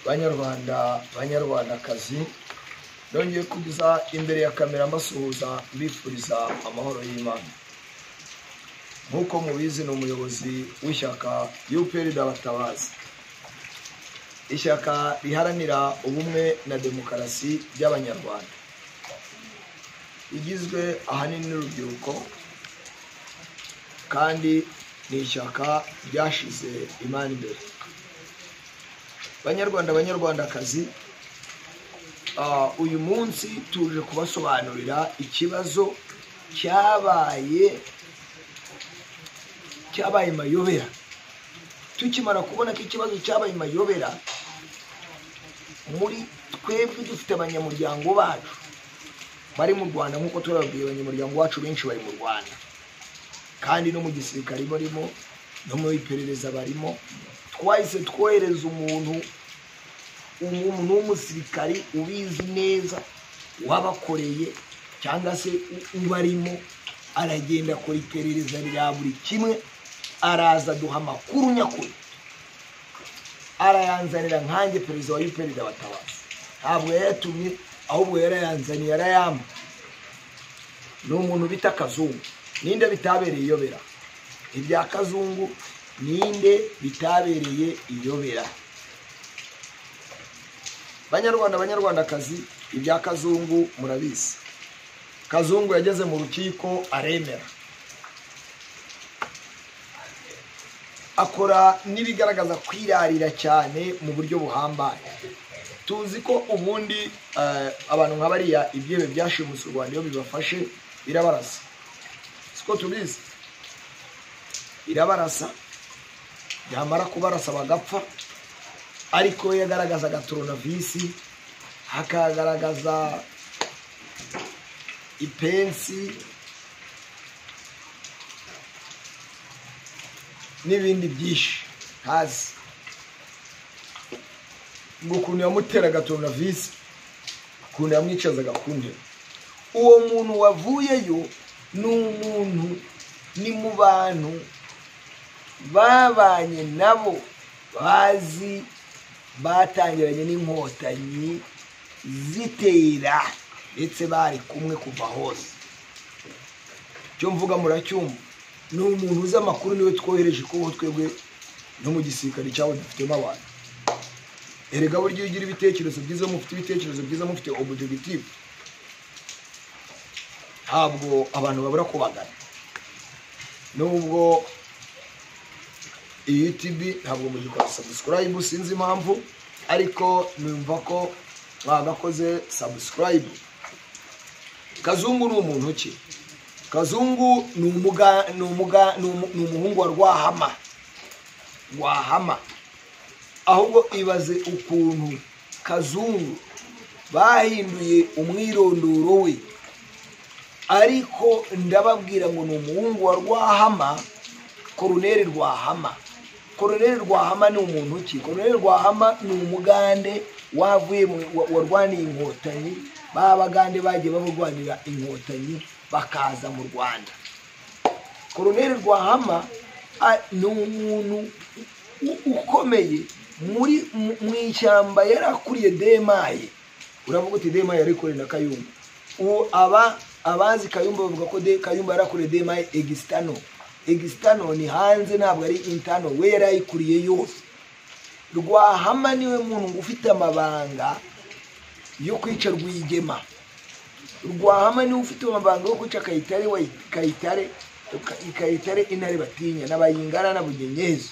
Banyarwanda banyarwandakazi nongeye kugiza imbere ya kamera mbasuhuza mbifuriza amahoro y'Imana. Nkuko mubizi no umuyobozi w'ishyaka UPR Abatabazi, ishyaka riharanira ubumwe na demokarasi by'abanyarwanda, igizwe ahanini n'urubyiruko kandi ni ishyaka ryashize Imana imbere. Banyarwanda banyarwandakazi, uyu munsi tuje kubasobanurira ikibazo cyabaye mayobera. Tukimara kubona ko ikibazo cyabaye mayobera, muri twebwe dufite abanyamuryango bacu bari mu Rwanda, nkuko turababwiye abanyamuryango bacu benshi bari mu Rwanda kandi no mu gisirikare barimo no mu iperereza barimo. Twahise twohereza umuntu w'umusirikari ubizi neza wabakoreye cyangwa se ubarimo, aragenda akora iperereza rya buri kimwe, araza duha amakuru nyakuri, arayanzanira nkanjye perezida wa UPR Abatabazi. Ntabwo yayatumye ahubwo yarayanzaniye, arayamba. Ni umuntu bita Kazungu. Ninde bitabereye iyobera? Ibya Kazungu ninde bitabereye iyobera? Banyarwanda banyarwandakazi, ibya Kazungu murabizi. Kazungu yageze mu rukiko aremera, akora nibigaragaza kwirarira cyane mu buryo buhambaye. Tuzi ko ubundi abantu nk'abariya ibyebe byashimuswe u Rwanda iyo bibafashe birabarasa. Siko tubizi, birabarasa, byamara kubarasa bagapfa. Ariko yagaragazaga coronavirus, hakagaragaza ipensi n'ibindi byinshi hazi ngo ukuntu yamuteraga coronavirus, ukuntu yamwicazaga ku ntebe. Uwo muntu wavuyeyo ni umuntu, ni mu bantu babanye nabo bazi, batangiranye n'inkotanyi zitera ndetse bari kumwe kuva hose. Cyo mvuga muracyumva, ni umuntu uzi amakuru, niwe twohereje kuko twebwe no mu gisirikare cyawe dufitemo abantu. Erega buryo ugira ibitekerezo byiza, mufite ibitekerezo byiza, mufite objective, ntabwo abantu babura kubagana. Nubwo YouTube ntabwo mugikora subscribe, sinzi impamvu, ariko numva ko mwagakoze subscribe. Kazungu ni umuntu ki? Kazungu ni umuhungu wa Rwahama. Ahubwo ibaze ukuntu Kazungu bahinduye umwirondoro we, ariko ndababwira ngo ni umuhungu wa Rwahama, Colonel Rwahama. Colonel Rwahama ni umuntu ki? Colonel Rwahama ni umugande wavuye warwaniye inkotanyi. Babagande bagiye bamurwanira inkotanyi bakaza mu Rwanda. Colonel Rwahama ni umuntu ukomeye muri mu ishyamba, yarakuriye Demaye. Uravuga uti Demaye yarikoreye na Kayumba. Abazi Kayumba bavuga ko Kayumba yarakuriye Demaye Extano ni hanze, ntabwo ari intano, we yarayikuriye yose. Rwahama niwe muntu ufite amabanga yo kwica Rwigema. Rwahama niwe ufite amabanga yo kwica Kayitare intare batinya n'abayingana na Bugenyezi.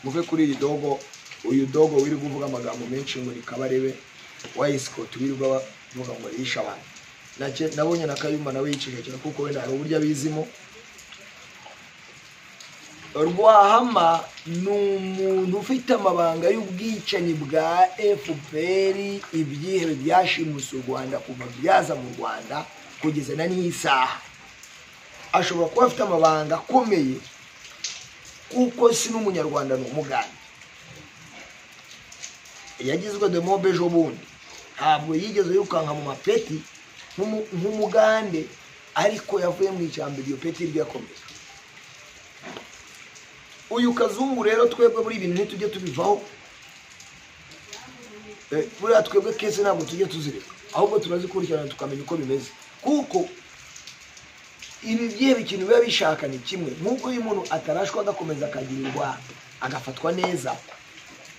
Muve kuri iyi dogo, uyu dogo wiri kuvuga amagambo menshi ngo Kabarebe wayisiko tubirirwa bavuga ngo yisha abantu. Nabonye na Kayumba nawe yicikira kuko wenda hari uburyo abizimo. Rwahama ni umuntu ufite amabanga y'ubwicanyi bwa FPR, ibyihebe byashimuswe u Rwanda kuva byaza mu Rwanda kugeza na n'isaha. Ashobora kuba afite amabanga akomeye kuko si n'umunyarwanda, ni umugande. Yagizwe de mobe ejo bundi, ntabwo yigeze yukanka mu mapeti nk'umugande, ariko yavuye mu ijambo iryo peti ryakomeye. Uyu Kazungu rero twebwe muri ibintu ntitujye tubivaho, buriya twebwe kese ntabwo tujya tuzireka, ahubwo turazikurikirana tukamenya uko bimeze, kuko ibi byebe ikintu biba bishaka ni kimwe. Nk'uko iyo umuntu atarashwa agakomeza akagirirwa agafatwa neza,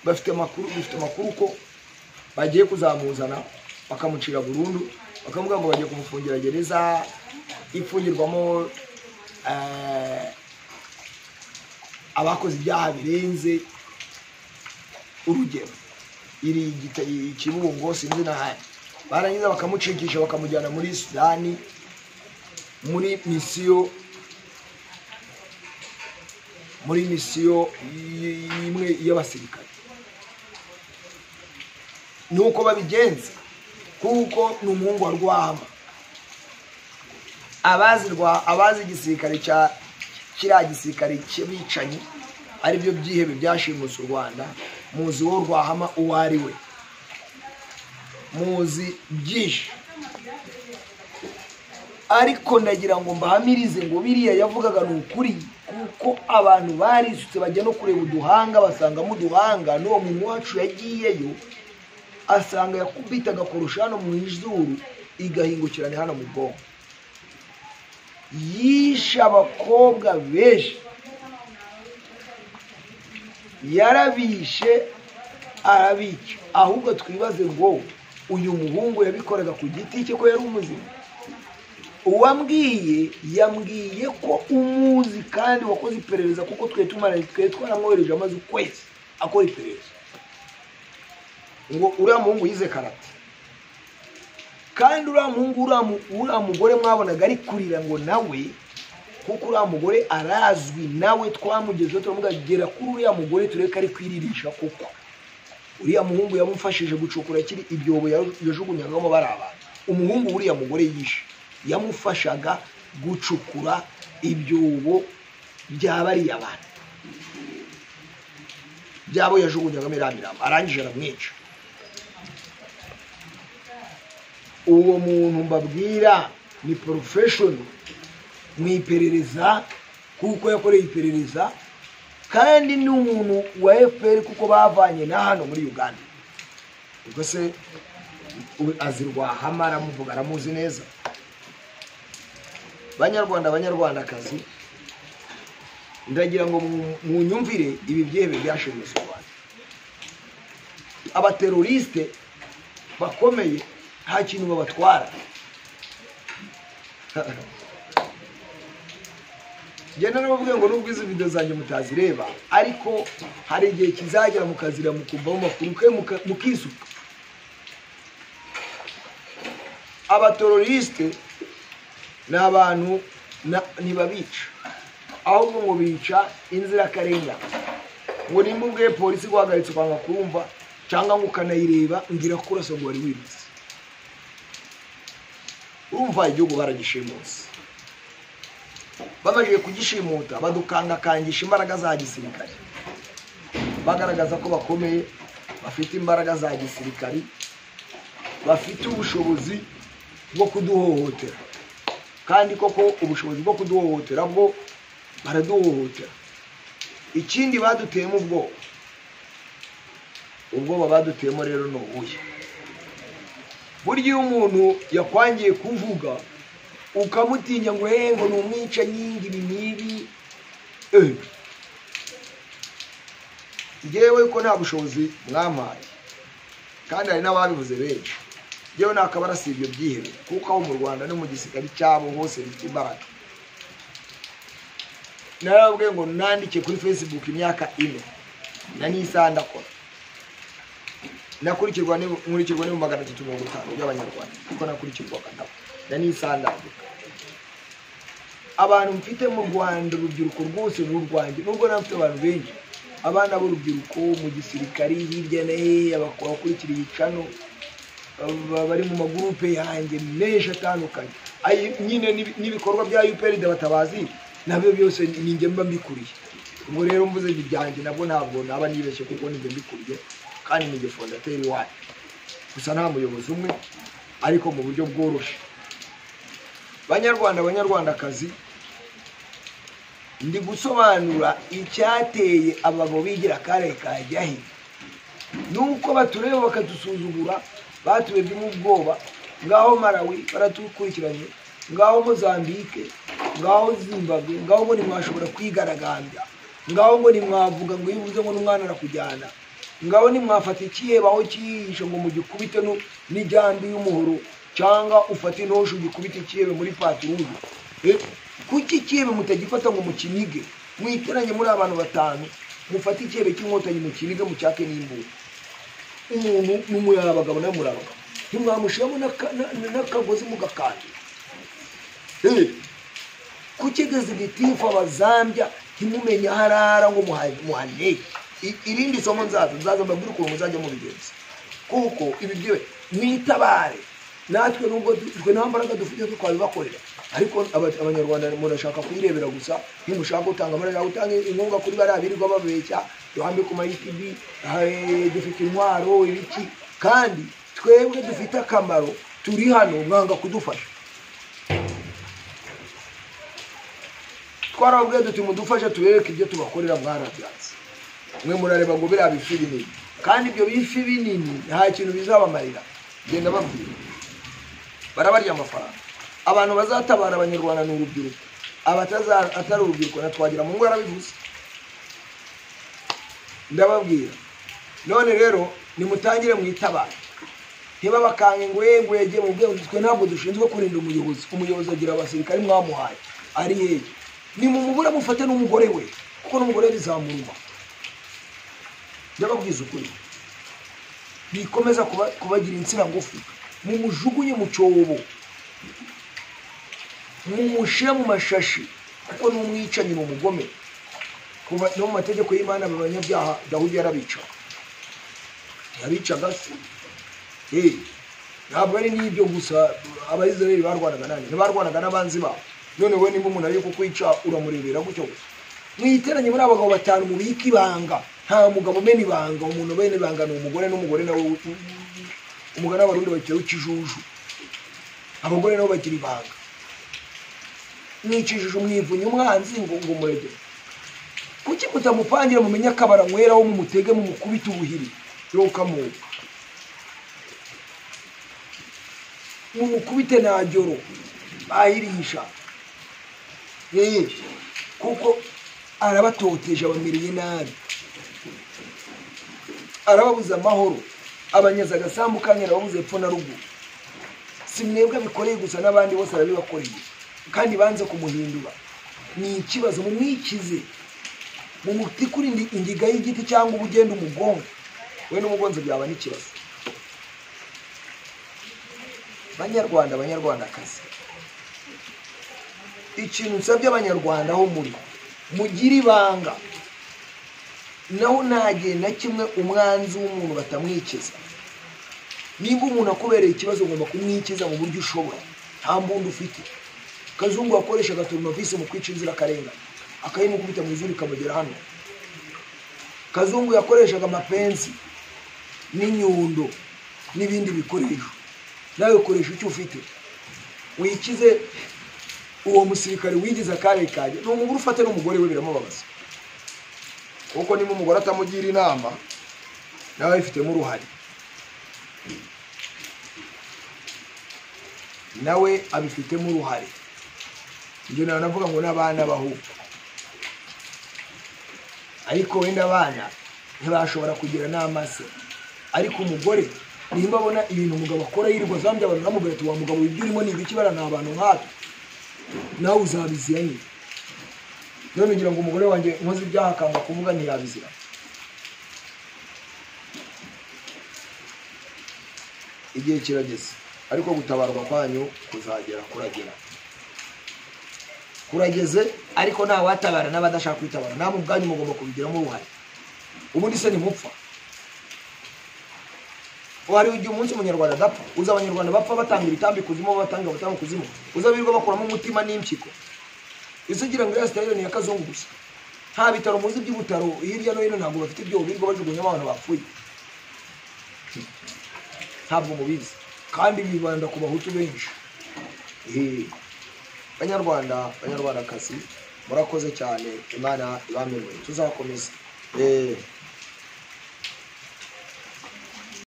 bafite amakuru ko bagiye kuzamuzana bakamucira burundu, bakavuga ngo bagiye kumufungira gereza ifungirwamo abakoze ibyaha birenze urugero iri Kibungo sinzi n'ahandi, barangiza bakamucikisha bakamujyana muri Sudani muri misiyo imwe y'abasirikare. Nuko babigenza kuko ni umuhungu wa Rwahama. Abazi igisirikare kiriya gisirikare cy'abicanyi ari byo byihebe byashimuse u Rwanda, muzi wo Rwahama uwo ari we, muzi byinshi. Ariko ndagira ngo mbahamirize ngo biriya yavugaga ni ukuri, kuko abantu barisutse bajya no kureba uduhanga basangamo uduhanga. N'uwo muntu wacu yagiyeyo asanga yakubitaga kurusha hano mu izuru igahingukirana hano mu bwonko. Yisha abakobwa benshi, yarabishe arabica. Ahubwo twibaze ngo uyu muhungu yabikoraga ku giti cye ko yari umuzima? Uwambwiye yambwiye ko umuzi kandi wakoze iperereza, kuko twe twaramwohereje amaze ukwezi akora iperereza ngo uriya muhungu yize karate, kandi uriya muhungu uriya mugore mwabonaga ari kurira ngo nawe, kuko uriya mugore arazwi, nawe twamugezeho turamuga gera kuri uriya mugore tureka ari kwiririsha, kuko uriya muhungu yamufashije gucukura kiri ibyobo yajugunyagamo bari abantu. Umuhungu uriya mugore yishe yamufashaga gucukura ibyobo byabariye abantu, byabo yajugunyagamo iramiramba, arangije aramwica. Uwo muntu mbabwira ni professional mu iperereza, kuko yakoreye iperereza, kandi ni umuntu wa FPR kuko bavanye na hano muri Uganda. Ubwo se azirwa hamara muvuga aramuzi neza. Banyarwandakazi, ndagira ngo mu nyumvire ibi byebe byashimisha abantu. Abateroriste bakomeye nta kintu babatwara. Genda nabavuga ngo nubwo izi video zanjye mutazireba, ariko hari igihe kizagera mukazira mukumvaho makuru ke mukisuka. Abateroriste n'abantu ntibabica, ahubwo ngo bica inzirakarengane. Ngo nimba ubwiye polisi guhagaritse kwanga kurumva cyangwa ngo ukanayireba ngira kurasa ngo wari wiritse. Urumva igihugu baragishimusa, bamaze kugishimuta badukangakangisha imbaraga za gisirikare, bagaragaza ko bakomeye, bafite imbaraga za gisirikare, bafite ubushobozi bwo kuduhohotera. Kandi koko ubushobozi bwo kuduhohotera bwo baraduhohotera. Ikindi baduteyemo ubwoba baduteyemo rero no ubuye. Burya umuntu yakwangiye kuvuga ukamutinya ngo ngo ni umwica nyingi binibi, ngewe ko nta bushobozi mwampaye, kandi hari n'ababivuze benshi. Ngewe nakabara si ibyo byihebe, kuko aho mu Rwanda no mu gisirikare cyabo hose bifite imbaraga. Narabwiye ngo nandike kuri Facebook imyaka 4 na n'isaha ndakora, nakurikirwa ni 350 by'abanyarwanda, kuko nakurikirwaga ndabo na n'isaha ndandika. Abantu mfite mu Rwanda urubyiruko rwose n'urwanjye, nubwo nafite abantu benshi, abana b'urubyiruko mu gisirikare hirya na he, abakurikira ibicano, bari mu magurupe yanjye menshi atandukanye. Nyine n'ibikorwa bya UPR batabazi nabyo byose ninjye mba mbikuriye. Ubwo rero mvuze ibyanjye nabwo ntabwo naba nibeshye, kuko ninjye mbikuriye, kandi ninjye fondateri wayo. Gusa nta muyobozi umwe, ariko mu buryo bworoshye. Banyarwandakazi, ndi gusobanura icyateye abagabo bigira kare kajyahi nuko batureba bakadusuzugura batubebye mu bwoba ngaho Malawi baratukurikiranye ngaho Mozambique ngaho Zimbabwe ngaho ngo nimwashobora kwigaragambya ngaho ngo nimwavuga ngo yibuze ngo n'umwana arakujyana ngaho nimwafata ikiyebaho kihisho ngo mugikubite n'ijambi y'umuhoro cyangwa ufate intosho ugikubite ikiyebe muri patrouille kuki ikiyebe mutagifata ngo mukinige mwiteranye muri abantu batanu mufate ikiyebe cy'inkotanyi mukinige mucyake n'imbura umuntu n'umuyabagabo n'amurabaga ntimwamushiramo n'akagozi mugakandi kuki gazigitifu abazambya ntimumenye harara ngo muhaneye irindi somo nzaza mbabwira ukuntu muzajya mu bigenza kuko ibi byo mwitabare natwe nubwo twe nta mbaraga dufite twabibakorera ariko abanyarwanda murashaka kuyirebera gusa ntimushaka gutanga amaraga gutanga inkunga kuri bariya birirwa babeshya duhambe ku ma-YouTube dufite intwaro ibiki kandi twebwe dufite akamaro turi hano mwanga kudufasha twarabwiye duti mudufashe tubereke ibyo tubakorera mwarabyanze mwe murareba ngo biriya bifi binini kandi ibyo bifi binini nta kintu bizabamarira genda babwira barabarya amafaranga abantu bazatabara abanyarwanda n'urubyiruko atari urubyiruko natwagira mu ngo yarabivuze ndababwira none rero nimutangire mwitabara ntibabakange ngo yegwege mu bwe twe ntabwo dushinzwe kurinda umuyobozi agira abasirikare mwamuhaye ari hehe ni mu mubura mufate n'umugore we kuko n'umugore bizamuruma ndababwiza ukuri bikomeza kubagira insina ngufi mumujugunye mu cyobo mumushyire mu mashashi kuko n'umwicanyi mu mugome kuva no mu mategeko y'Imana abanyabyaha Dawudi yarabica se ntabwo ari n'ibyo gusa abayisiraheli barwanaga n'abanzi babo none we nimba umuntu ari kukwica uramurebera gutyo gusa mwiteranye muri abagabo batanu mubika ibanga nta mugabo umena ibanga umuntu bene ibanga ni umugore n'umugore nawe umugore n'abarundi bakira ukijuju abagore nabo bagira ibanga mwicishije umwivunye umwanzi ngo murege kuki mutamupangira mumenye akabara mweraho mumutege mumukubita ubuhiri yokamuka mumukubite najoro bahirisha kuko arabatoteje abamiriye nabi arababuza amahoro abanyaza agasambu kanya arababuza epfo na ruguru si mwebwe bikoreye gusa n'abandi bose arabibakoreye kandi banze kumuhindura ni ikibazo mumwikize mumuti kuri indiga y'igiti cyangwa ubugenda umugongo we n'umugonzo byaba n'ikibazo banyarwandakazi ikintu nsabye abanyarwanda aho muri mugira ibanga naho ntagiye na kimwe umwanzi w'umuntu batamwikiza nimba umuntu akubereye ikibazo ugomba kumwikiza mu buryo ushobora nta mbunda ufite Kazungu akoreshaga turunavisi mu kwica inzirakarengane akayimukubita mu izuru ikamugera hano Kazungu yakoreshaga amapensi n'inyundo n'ibindi bikoresho nawe ukoresha icyo ufite wikize uwo musirikare wigize akare kaje n'umugore ufate n'umugore we biramubabaza kuko niba umugore atamugira inama nawe ifitemo uruhare nawe abifitemo uruhare ibyo navuga ngo n'abana bahuka ariko wenda abana ntibashobora kugira n'amase ariko umugore nimba abona ibintu umugabo akora yirirwa zambye abantu namubwira ati wa mugabo ibyo urimo ni ibiki bara nta bantu nk'ato nawe uzabizira nyine none ngira ngo umugore wanjye nkoze ibyaha akanga kuvuga ntiyabizira igihe kirageze ariko gutabarwa kwanyu kuzagera kurageze ariko nta watabara n'abadashaka kwitabara namwe ubwanyu mugomba kubigiramo uruhare ubundi se nimupfa wari ugiye umunsi umunyarwanda adapfa uza abanyarwanda bapfa batanga ibitambi kuzimu batanga ubutamu kuzimu uzabirirwa bakuramo umutima n'impyiko isugira ngo yasitayiro ni yakazungu gusa nta bitaro muzi by'ubutaro hirya no hino ntabwo bafite ibyo birirwa bajugunyamo abantu bapfuye ntabwo mubizi kandi bibanda ku bahutu benshi banyarwandakazi murakoze cyane Imana ibamenye tuzakomeza